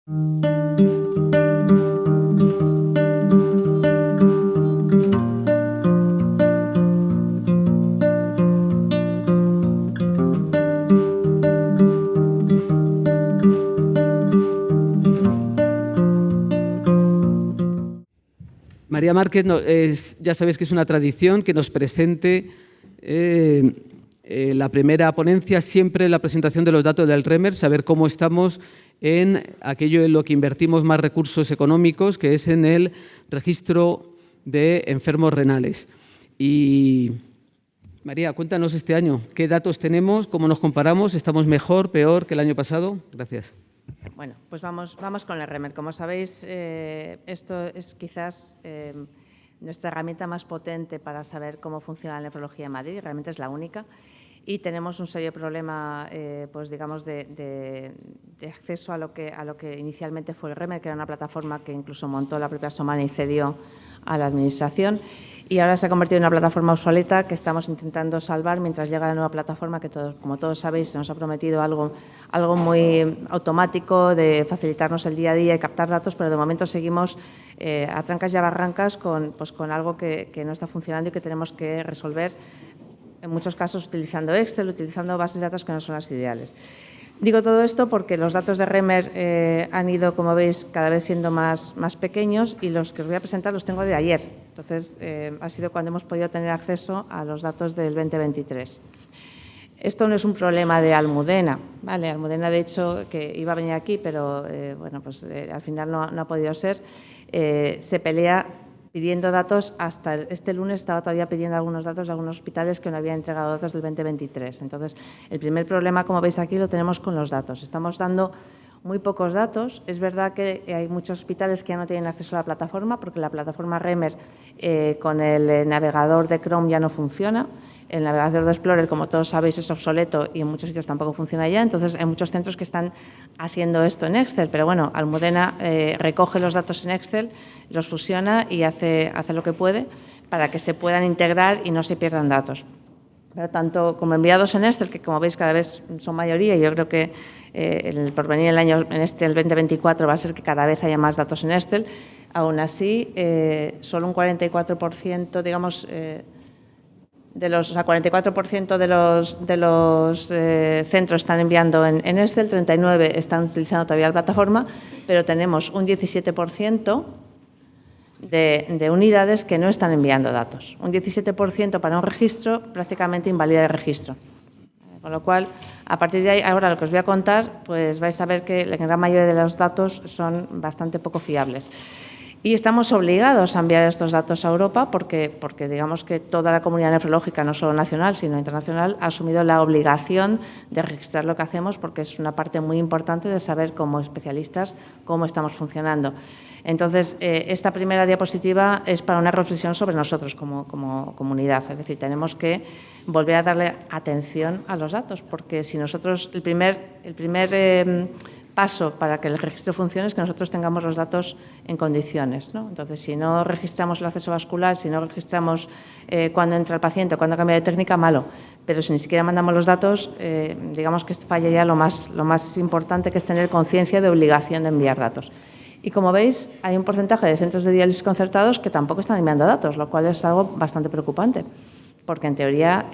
María Márquez, ya sabéis que es una tradición que nos presente la primera ponencia, siempre la presentación de los datos del REMER, saber cómo estamos en aquello en lo que invertimos más recursos económicos, que es en el registro de enfermos renales. Y María, cuéntanos este año, ¿qué datos tenemos? ¿Cómo nos comparamos? ¿Estamos mejor, peor que el año pasado? Gracias. Bueno, pues vamos con el REMER. Como sabéis, esto es quizás nuestra herramienta más potente para saber cómo funciona la nefrología en Madrid. Realmente es la única. Y tenemos un serio problema, pues digamos, de acceso a lo que inicialmente fue el REMER, que era una plataforma que incluso montó la propia Somana y cedió a la Administración. Y ahora se ha convertido en una plataforma obsoleta que estamos intentando salvar mientras llega la nueva plataforma, que como todos sabéis, se nos ha prometido algo muy automático de facilitarnos el día a día y captar datos, pero de momento seguimos a trancas y a barrancas con algo que no está funcionando y que tenemos que resolver, en muchos casos utilizando Excel, utilizando bases de datos que no son las ideales. Digo todo esto porque los datos de REMER han ido, como veis, cada vez siendo más pequeños, y los que os voy a presentar los tengo de ayer. Entonces, ha sido cuando hemos podido tener acceso a los datos del 2023. Esto no es un problema de Almudena, ¿vale? Almudena, de hecho, que iba a venir aquí, pero bueno, pues al final no ha podido ser, se pelea pidiendo datos. Hasta este lunes estaba todavía pidiendo algunos datos de algunos hospitales que no habían entregado datos del 2023. Entonces, el primer problema, como veis aquí, lo tenemos con los datos. Estamos dando muy pocos datos. Es verdad que hay muchos hospitales que ya no tienen acceso a la plataforma, porque la plataforma REMER con el navegador de Chrome ya no funciona. El navegador de Explorer, como todos sabéis, es obsoleto y en muchos sitios tampoco funciona ya. Entonces, hay muchos centros que están haciendo esto en Excel. Pero bueno, Almudena recoge los datos en Excel, los fusiona y hace lo que puede para que se puedan integrar y no se pierdan datos. Pero tanto como enviados en Excel, que como veis cada vez son mayoría, y yo creo que el porvenir el año, el 2024, va a ser que cada vez haya más datos en Excel. Aún así, solo un 44%, digamos, de los 44% de los centros están enviando en Excel, 39 están utilizando todavía la plataforma, pero tenemos un 17% de unidades que no están enviando datos. Un 17% para un registro prácticamente invalida el registro. Con lo cual, a partir de ahí, ahora lo que os voy a contar, pues vais a ver que la gran mayoría de los datos son bastante poco fiables. Y estamos obligados a enviar estos datos a Europa porque digamos que toda la comunidad nefrológica, no solo nacional, sino internacional, ha asumido la obligación de registrar lo que hacemos, porque es una parte muy importante de saber como especialistas cómo estamos funcionando. Entonces, esta primera diapositiva es para una reflexión sobre nosotros como comunidad. Es decir, tenemos que volver a darle atención a los datos, porque si nosotros, el primer paso para que el registro funcione es que nosotros tengamos los datos en condiciones, ¿no? Entonces, si no registramos el acceso vascular, si no registramos cuándo entra el paciente, cuándo cambia de técnica, malo. Pero si ni siquiera mandamos los datos, digamos que falla ya lo más importante, que es tener conciencia de obligación de enviar datos. Y como veis, hay un porcentaje de centros de diálisis concertados que tampoco están enviando datos, lo cual es algo bastante preocupante, porque en teoría,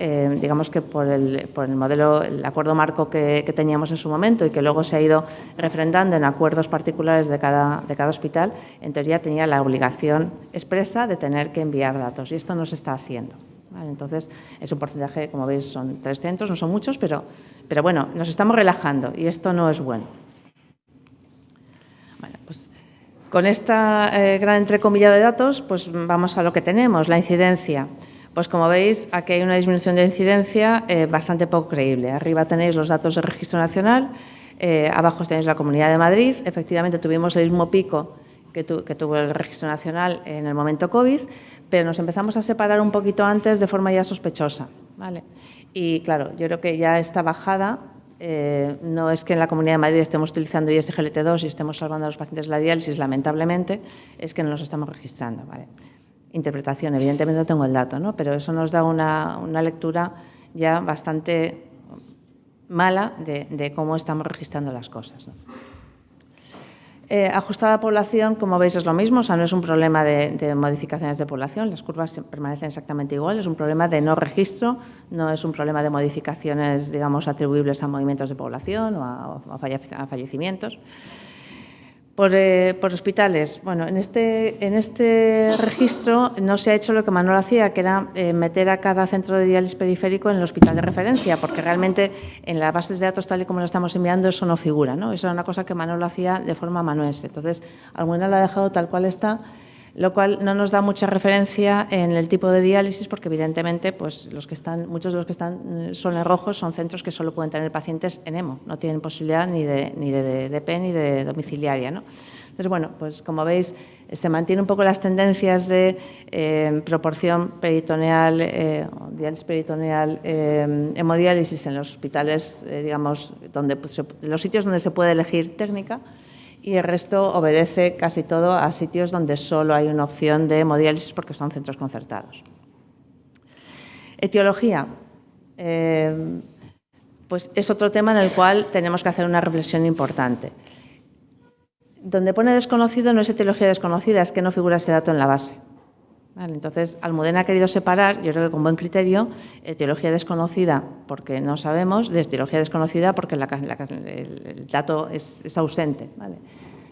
digamos que por el modelo, el acuerdo marco que teníamos en su momento y que luego se ha ido refrendando en acuerdos particulares de cada hospital, en teoría tenía la obligación expresa de tener que enviar datos, y esto no se está haciendo, ¿vale? Entonces, es un porcentaje, como veis, son 3 centros, no son muchos, pero bueno, nos estamos relajando y esto no es bueno. Bueno, pues con esta gran entrecomillado de datos, pues vamos a lo que tenemos, la incidencia. Pues como veis, aquí hay una disminución de incidencia bastante poco creíble. Arriba tenéis los datos del Registro Nacional, abajo tenéis la Comunidad de Madrid. Efectivamente, tuvimos el mismo pico que tuvo el Registro Nacional en el momento COVID, pero nos empezamos a separar un poquito antes de forma ya sospechosa, ¿vale? Y claro, yo creo que ya esta bajada no es que en la Comunidad de Madrid estemos utilizando ISGLT2 y estemos salvando a los pacientes de la diálisis, lamentablemente, es que no los estamos registrando, ¿vale? Interpretación, evidentemente no tengo el dato, ¿no? Pero eso nos da una lectura ya bastante mala de cómo estamos registrando las cosas, ¿no? Ajustada a población, como veis, es lo mismo, o sea, no es un problema de modificaciones de población, las curvas permanecen exactamente igual, es un problema de no registro, no es un problema de modificaciones, digamos, atribuibles a movimientos de población o a fallecimientos. Por hospitales, bueno, en este registro no se ha hecho lo que Manuel hacía, que era meter a cada centro de diálisis periférico en el hospital de referencia, porque realmente en las bases de datos, tal y como lo estamos enviando, eso no figura, ¿no? Eso era una cosa que Manuel hacía de forma manuense. Entonces, Almudena lo ha dejado tal cual está, lo cual no nos da mucha referencia en el tipo de diálisis, porque evidentemente pues, muchos de los que están son en rojos son centros que solo pueden tener pacientes en EMO, no tienen posibilidad ni de DP ni de domiciliaria, ¿no? Entonces, bueno, pues como veis, se mantienen un poco las tendencias de proporción peritoneal, diálisis peritoneal, hemodiálisis en los hospitales, digamos, los sitios donde se puede elegir técnica, y el resto obedece casi todo a sitios donde solo hay una opción de hemodiálisis porque son centros concertados. Etiología. Pues es otro tema en el cual tenemos que hacer una reflexión importante. Donde pone desconocido no es etiología desconocida, es que no figura ese dato en la base. Vale, entonces, Almudena ha querido separar, yo creo que con buen criterio, etiología desconocida porque no sabemos, de etiología desconocida porque el dato es ausente. Vale.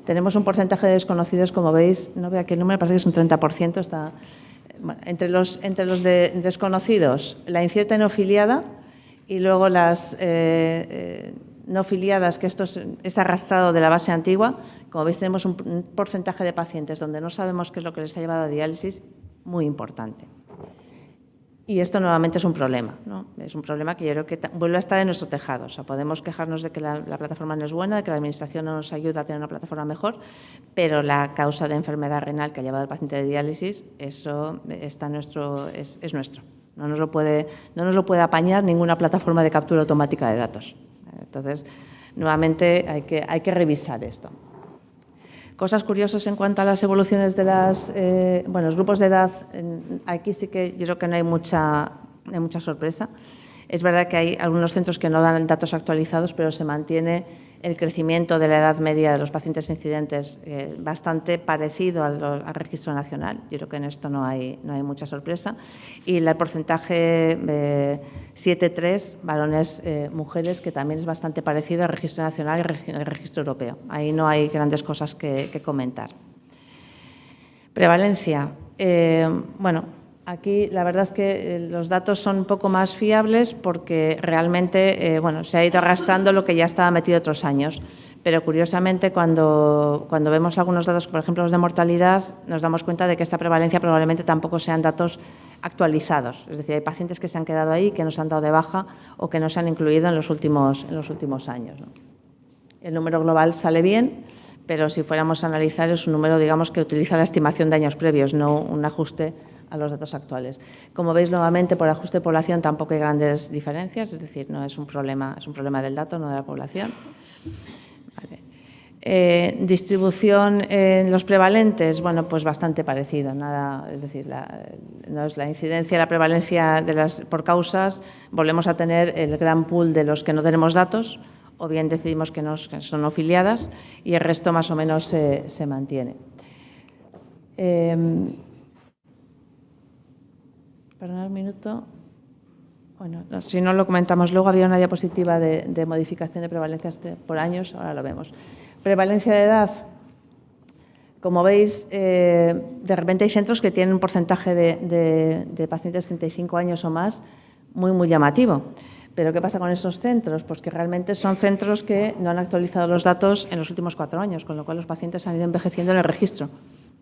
Tenemos un porcentaje de desconocidos, como veis, no veo aquí el número, parece que es un 30%. Está, bueno, entre los desconocidos, la incierta y no filiada, y luego las no filiadas, que esto es arrastrado de la base antigua. Como veis, tenemos un porcentaje de pacientes donde no sabemos qué es lo que les ha llevado a diálisis, muy importante. Y esto nuevamente es un problema, ¿no? Es un problema que yo creo que vuelve a estar en nuestro tejado. O sea, podemos quejarnos de que la plataforma no es buena, de que la Administración no nos ayuda a tener una plataforma mejor, pero la causa de enfermedad renal que ha llevado al paciente de diálisis, eso es nuestro. No nos lo puede apañar ninguna plataforma de captura automática de datos. Entonces, nuevamente hay que revisar esto. Cosas curiosas en cuanto a las evoluciones de los grupos de edad. Aquí sí que yo creo que no hay mucha sorpresa. Es verdad que hay algunos centros que no dan datos actualizados, pero se mantiene el crecimiento de la edad media de los pacientes incidentes bastante parecido al registro nacional. Yo creo que en esto no hay mucha sorpresa. Y el porcentaje 7-3, varones, mujeres, que también es bastante parecido al registro nacional y al registro europeo. Ahí no hay grandes cosas que comentar. Prevalencia. Bueno, aquí la verdad es que los datos son un poco más fiables porque realmente se ha ido arrastrando lo que ya estaba metido otros años. Pero curiosamente cuando vemos algunos datos, por ejemplo los de mortalidad, nos damos cuenta de que esta prevalencia probablemente tampoco sean datos actualizados. Es decir, hay pacientes que se han quedado ahí, que no se han dado de baja o que no se han incluido en los últimos años, ¿no? El número global sale bien, pero si fuéramos a analizar es un número, digamos, que utiliza la estimación de años previos, no un ajuste a los datos actuales. Como veis, nuevamente, por ajuste de población tampoco hay grandes diferencias, es decir, no es un problema del dato, no de la población. Vale. Distribución en los prevalentes, bueno, pues bastante parecido, nada, es decir, no es la incidencia, la prevalencia por causas, volvemos a tener el gran pool de los que no tenemos datos, o bien decidimos que son no filiadas, y el resto más o menos se mantiene. Perdón un minuto. Bueno, si no lo comentamos luego, había una diapositiva de modificación de prevalencias por años, ahora lo vemos. Prevalencia de edad. Como veis, de repente hay centros que tienen un porcentaje de pacientes de 35 años o más muy llamativo. ¿Pero qué pasa con esos centros? Pues que realmente son centros que no han actualizado los datos en los últimos 4 años, con lo cual los pacientes han ido envejeciendo en el registro.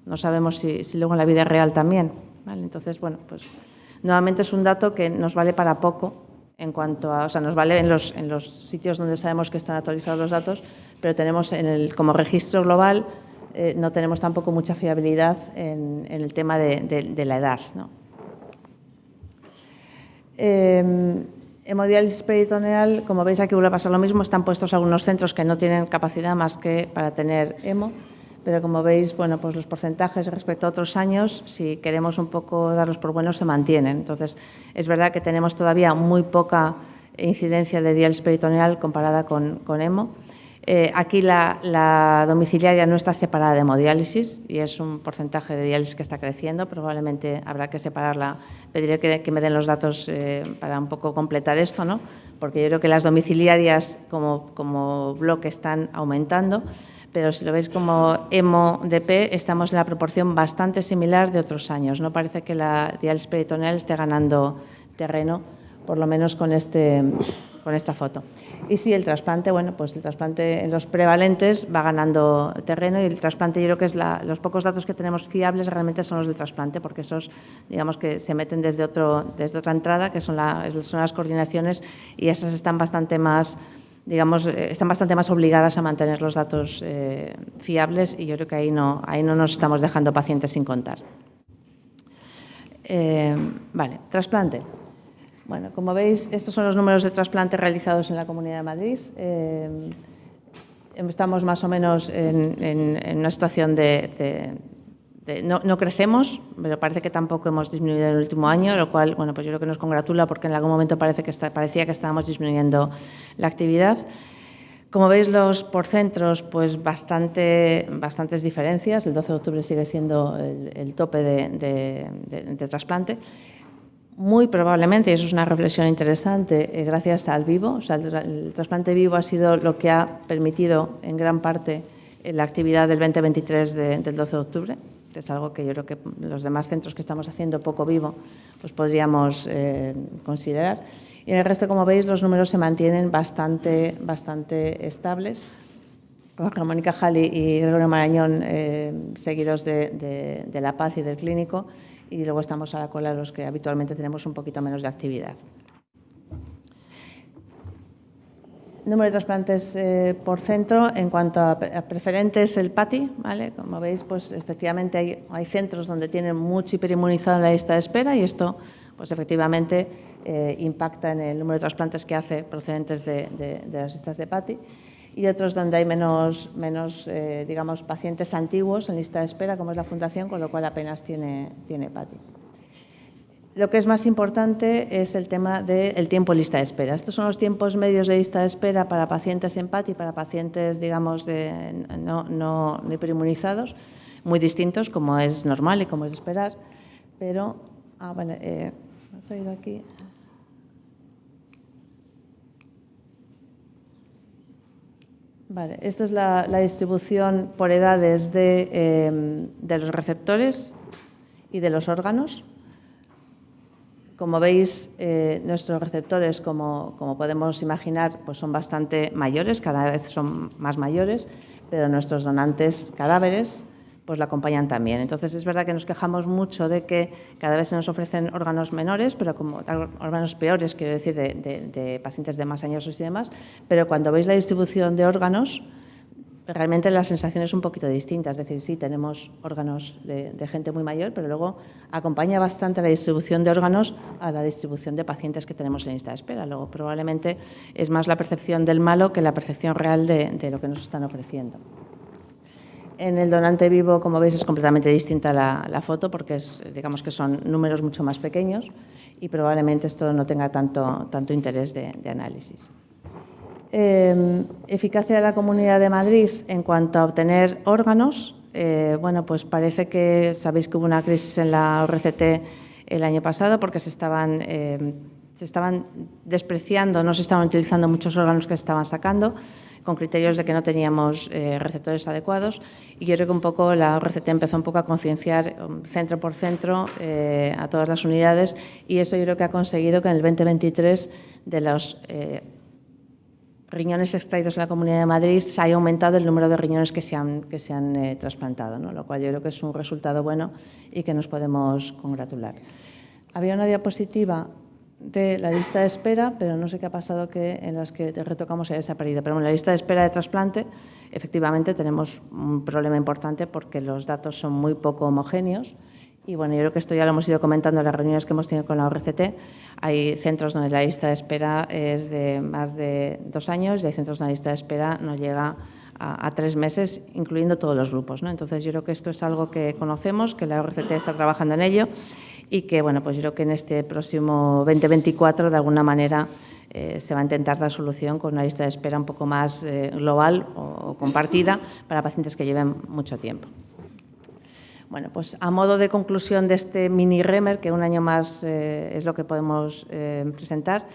No sabemos si luego en la vida real también. ¿Vale? Entonces, bueno, pues nuevamente es un dato que nos vale para poco en cuanto a, o sea, nos vale en los sitios donde sabemos que están actualizados los datos, pero tenemos como registro global no tenemos tampoco mucha fiabilidad en el tema de la edad, ¿no? Hemodiálisis peritoneal, como veis aquí vuelve a pasar lo mismo, están puestos algunos centros que no tienen capacidad más que para tener hemo, pero como veis, bueno, pues los porcentajes respecto a otros años, si queremos un poco darlos por buenos, se mantienen. Entonces, es verdad que tenemos todavía muy poca incidencia de diálisis peritoneal comparada con hemo. Aquí la domiciliaria no está separada de hemodiálisis y es un porcentaje de diálisis que está creciendo. Probablemente habrá que separarla. Pediré que me den los datos para un poco completar esto, ¿no? Porque yo creo que las domiciliarias como bloque están aumentando, pero si lo veis como hemo-DP estamos en la proporción bastante similar de otros años. No parece que la diálisis peritoneal esté ganando terreno, por lo menos con esta foto. Y sí, el trasplante, bueno, pues el trasplante en los prevalentes va ganando terreno y el trasplante yo creo que es los pocos datos que tenemos fiables realmente son los del trasplante, porque esos, digamos que se meten desde otra entrada, que son las coordinaciones, y esas están bastante más, digamos, están bastante más obligadas a mantener los datos fiables y yo creo que ahí no nos estamos dejando pacientes sin contar. Vale, trasplante. Bueno, como veis, estos son los números de trasplante realizados en la Comunidad de Madrid. Estamos más o menos en una situación no crecemos, pero parece que tampoco hemos disminuido en el último año, lo cual, bueno, pues yo creo que nos congratula porque en algún momento parecía que estábamos disminuyendo la actividad. Como veis, por centros, pues bastantes diferencias. El 12 de octubre sigue siendo el tope de trasplante. Muy probablemente, y eso es una reflexión interesante, gracias al vivo. O sea, el trasplante vivo ha sido lo que ha permitido en gran parte la actividad del 2023 del 12 de octubre. Es algo que yo creo que los demás centros que estamos haciendo poco vivo pues podríamos considerar. Y en el resto, como veis, los números se mantienen bastante estables. Ramón y Cajal y Gregorio Marañón, seguidos de La Paz y del Clínico, y luego estamos a la cola los que habitualmente tenemos un poquito menos de actividad. Número de trasplantes por centro. En cuanto a preferentes, el PATI, ¿vale? Como veis, pues efectivamente hay centros donde tienen mucho hiperinmunizado en la lista de espera y esto, pues efectivamente, impacta en el número de trasplantes que hace procedentes de las listas de PATI. Y otros donde hay menos digamos, pacientes antiguos en lista de espera, como es la Fundación, con lo cual apenas tiene PATI. Lo que es más importante es el tema del tiempo en lista de espera. Estos son los tiempos medios de lista de espera para pacientes en PATI, para pacientes, digamos, no hiperinmunizados, muy distintos, como es normal y como es de esperar. Pero, bueno, he traído aquí. Vale, esta es la distribución por edades de los receptores y de los órganos. Como veis, nuestros receptores, como podemos imaginar, pues son bastante mayores, cada vez son más mayores, pero nuestros donantes cadáveres pues la acompañan también. Entonces, es verdad que nos quejamos mucho de que cada vez se nos ofrecen órganos menores, pero como órganos peores, quiero decir, de pacientes de más años y demás, pero cuando veis la distribución de órganos, realmente la sensación es un poquito distinta. Es decir, sí, tenemos órganos de gente muy mayor, pero luego acompaña bastante la distribución de órganos a la distribución de pacientes que tenemos en lista de espera. Luego, probablemente es más la percepción del malo que la percepción real de lo que nos están ofreciendo. En el donante vivo, como veis, es completamente distinta la foto porque digamos que son números mucho más pequeños y probablemente esto no tenga tanto interés de análisis. Eficacia de la Comunidad de Madrid en cuanto a obtener órganos. Bueno, pues parece que sabéis que hubo una crisis en la ORCT el año pasado porque se estaban despreciando, no se estaban utilizando muchos órganos que se estaban sacando, con criterios de que no teníamos receptores adecuados. Y yo creo que un poco la ORCT empezó un poco a concienciar centro por centro a todas las unidades y eso yo creo que ha conseguido que en el 2023 de los riñones extraídos en la Comunidad de Madrid se haya aumentado el número de riñones que se han trasplantado, ¿no? Lo cual yo creo que es un resultado bueno y que nos podemos congratular. Había una diapositiva de la lista de espera, pero no sé qué ha pasado que en las que retocamos se ha desaparecido. Pero en la lista de espera de trasplante, efectivamente, tenemos un problema importante porque los datos son muy poco homogéneos. Y bueno, yo creo que esto ya lo hemos ido comentando en las reuniones que hemos tenido con la ORCT. Hay centros donde la lista de espera es de más de 2 años y hay centros donde la lista de espera no llega a 3 meses, incluyendo todos los grupos, ¿no? Entonces, yo creo que esto es algo que conocemos, que la ORCT está trabajando en ello y que, bueno, pues yo creo que en este próximo 2024, de alguna manera, se va a intentar dar solución con una lista de espera un poco más global o compartida para pacientes que lleven mucho tiempo. Bueno, pues a modo de conclusión de este mini REMER, que un año más es lo que podemos presentar,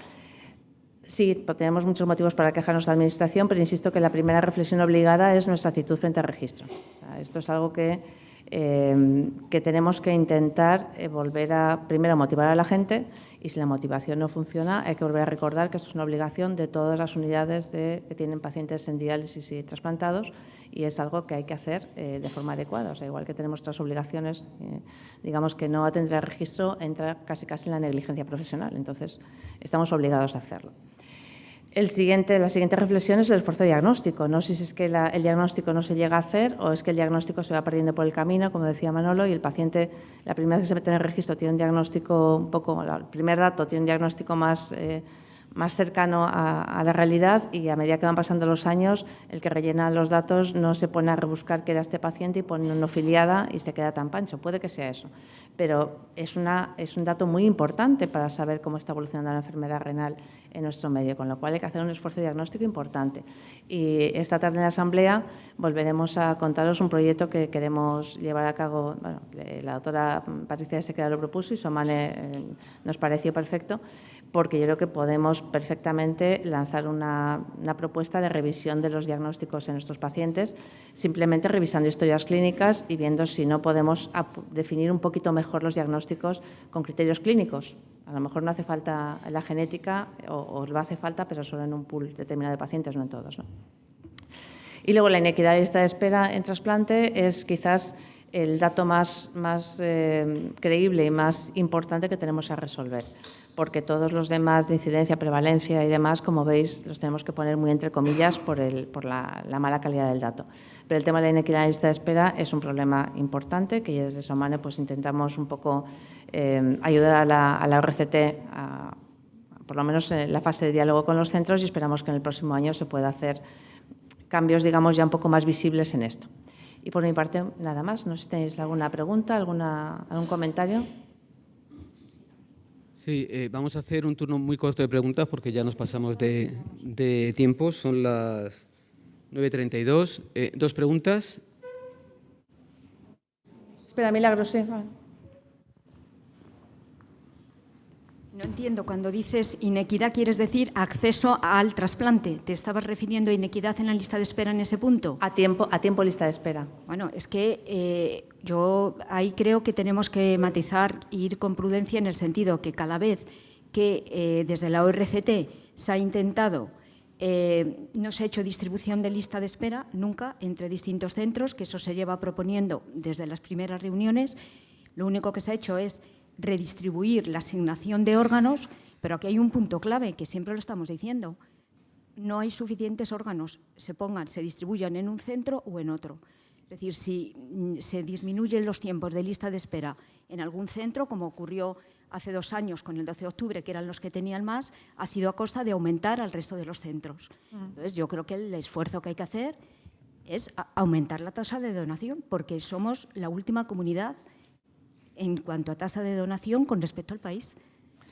sí, tenemos muchos motivos para quejarnos de la Administración, pero insisto que la primera reflexión obligada es nuestra actitud frente al registro. O sea, esto es algo que tenemos que intentar volver a, primero, motivar a la gente, y si la motivación no funciona, hay que volver a recordar que esto es una obligación de todas las unidades que tienen pacientes en diálisis y trasplantados, y es algo que hay que hacer de forma adecuada. O sea, igual que tenemos otras obligaciones, digamos que no atender al registro entra casi en la negligencia profesional. Entonces, estamos obligados a hacerlo. La siguiente reflexión es el esfuerzo diagnóstico. No sé si es que el diagnóstico no se llega a hacer o es que el diagnóstico se va perdiendo por el camino, como decía Manolo, y el paciente, la primera vez que se mete en el registro, tiene un diagnóstico un poco, el primer dato tiene un diagnóstico más cercano a la realidad, y a medida que van pasando los años, el que rellena los datos no se pone a rebuscar qué era este paciente y pone una filiada y se queda tan pancho. Puede que sea eso, pero es un dato muy importante para saber cómo está evolucionando la enfermedad renal en nuestro medio, con lo cual hay que hacer un esfuerzo diagnóstico importante. Y esta tarde en la Asamblea volveremos a contaros un proyecto que queremos llevar a cabo. Bueno, la doctora Patricia Sequera lo propuso y Somane nos pareció perfecto, porque yo creo que podemos perfectamente lanzar una propuesta de revisión de los diagnósticos en nuestros pacientes, simplemente revisando historias clínicas y viendo si no podemos definir un poquito mejor los diagnósticos con criterios clínicos. A lo mejor no hace falta la genética o lo hace falta, pero solo en un pool determinado de pacientes, no en todos, ¿no? Y luego la inequidad de lista de espera en trasplante es quizás el dato más creíble y más importante que tenemos a resolver, porque todos los demás de incidencia, prevalencia y demás, como veis, los tenemos que poner muy entre comillas por la mala calidad del dato. Pero el tema de la inequidad de lista de espera es un problema importante que desde Somane pues intentamos un poco ayudar a la ORCT por lo menos en la fase de diálogo con los centros, y esperamos que en el próximo año se pueda hacer cambios, digamos, ya un poco más visibles en esto. Y por mi parte, nada más. No sé si tenéis alguna pregunta, algún comentario. Sí, vamos a hacer un turno muy corto de preguntas porque ya nos pasamos de tiempo. Son las 9:32. Dos preguntas. Espera, Milagros, sí. No entiendo, cuando dices inequidad, ¿quieres decir acceso al trasplante? ¿Te estabas refiriendo a inequidad en la lista de espera en ese punto? A tiempo lista de espera. Bueno, es que yo ahí creo que tenemos que matizar e ir con prudencia, en el sentido que cada vez que desde la ORCT se ha intentado, no se ha hecho distribución de lista de espera nunca entre distintos centros, que eso se lleva proponiendo desde las primeras reuniones. Lo único que se ha hecho es redistribuir la asignación de órganos, pero aquí hay un punto clave, que siempre lo estamos diciendo. No hay suficientes órganos, se distribuyan en un centro o en otro. Es decir, si se disminuyen los tiempos de lista de espera en algún centro, como ocurrió hace 2 años con el 12 de octubre, que eran los que tenían más, ha sido a costa de aumentar al resto de los centros. Entonces, yo creo que el esfuerzo que hay que hacer es aumentar la tasa de donación, porque somos la última comunidad en cuanto a tasa de donación con respecto al país.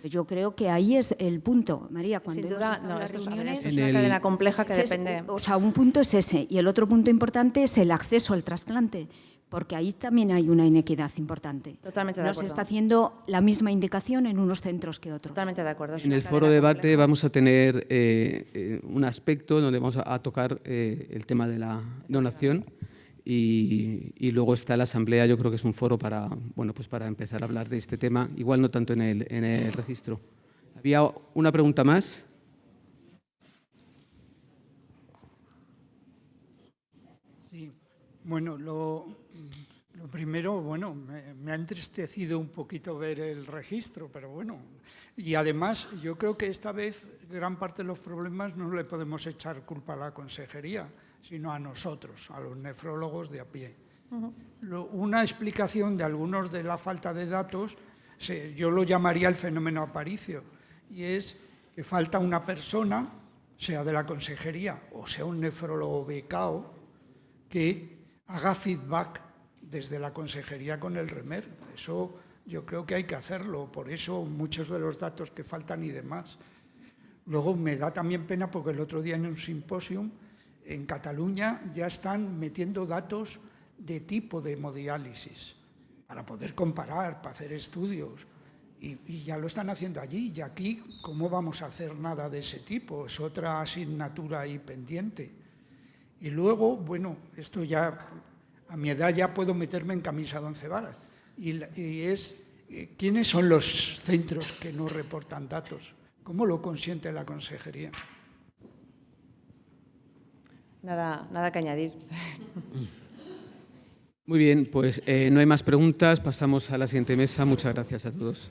Yo creo que ahí es el punto, María, cuando Sin duda, las reuniones... Es una cadena compleja que depende... O sea, un punto es ese, y el otro punto importante es el acceso al trasplante, porque ahí también hay una inequidad importante. Totalmente de acuerdo. No se está haciendo la misma indicación en unos centros que otros. Totalmente de acuerdo. En el foro de debate vamos a tener un aspecto donde vamos a tocar el tema de la donación. Y luego está la Asamblea, yo creo que es un foro para, bueno, pues para empezar a hablar de este tema, igual no tanto en el registro. ¿Había una pregunta más? Sí, bueno, lo primero, bueno, me ha entristecido un poquito ver el registro, pero bueno, y además yo creo que esta vez gran parte de los problemas no le podemos echar culpa a la consejería, sino a nosotros, a los nefrólogos de a pie. Una explicación de algunos de la falta de datos, yo lo llamaría el fenómeno Aparicio, y es que falta una persona, sea de la consejería o sea un nefrólogo becado, que haga feedback desde la consejería con el REMER. Eso yo creo que hay que hacerlo, por eso muchos de los datos que faltan y demás. Luego me da también pena porque el otro día en un simposium en Cataluña ya están metiendo datos de tipo de hemodiálisis para poder comparar, para hacer estudios. Y ya lo están haciendo allí. Y aquí, ¿cómo vamos a hacer nada de ese tipo? Es otra asignatura ahí pendiente. Y luego, bueno, esto ya, a mi edad ya puedo meterme en camisa de 11 varas. Y es, ¿quiénes son los centros que no reportan datos? ¿Cómo lo consiente la consejería? Nada que añadir. Muy bien, pues no hay más preguntas. Pasamos a la siguiente mesa. Muchas gracias a todos.